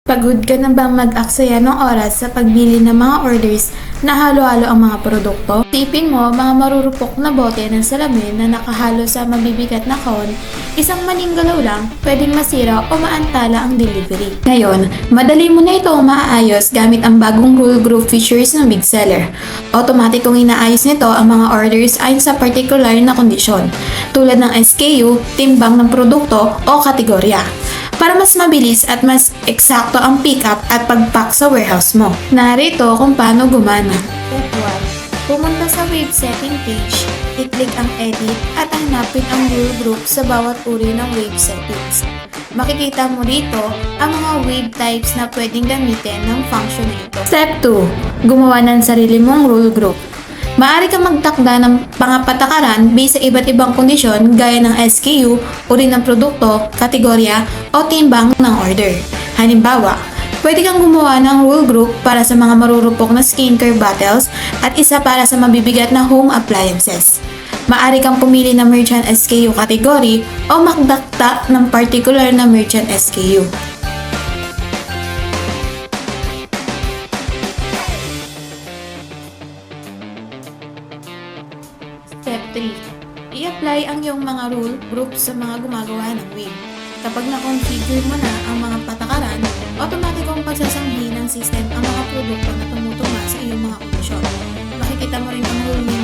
Pagod ka na bang mag-aksaya ng oras sa pagbili ng mga orders na halo-halo ang mga produkto? Tipin mo mga marurupok na bote ng salamin na nakahalo sa mabibigat na kahon, isang maling galaw lang pwedeng masira o maantala ang delivery. Ngayon, madali mo na itong maaayos gamit ang bagong rule group features ng Big Seller. Automatic kong inaayos nito ang mga orders ayon sa particular na kondisyon, tulad ng SKU, timbang ng produkto o kategorya, para mas mabilis at mas eksakto ang pick-up at pag-pack sa warehouse mo. Narito kung paano gumana. Step 1. Pumunta sa wave setting page, i-click ang edit at hanapin ang rule group sa bawat uri ng wave settings. Makikita mo dito ang mga wave types na pwedeng gamitin ng function na ito. Step 2. Gumawa ng sarili mong rule group. Maaari kang magtakda ng pangapatakaran based sa iba't ibang kondisyon gaya ng SKU, uri ng produkto, kategorya, o timbang ng order. Halimbawa, pwede kang gumawa ng rule group para sa mga marurupok na skincare bottles at isa para sa mabibigat na home appliances. Maaari kang pumili ng merchant SKU category o magtakda ng particular na merchant SKU. Step 3. I-apply ang iyong mga rule group sa mga gumagawa ng wave. Kapag na-configure mo na ang mga patakaran, automatic kong pagsasanghi ng system ang mga produkto na tumutuma sa iyong mga kondisyon. Makikita mo rin ang rule name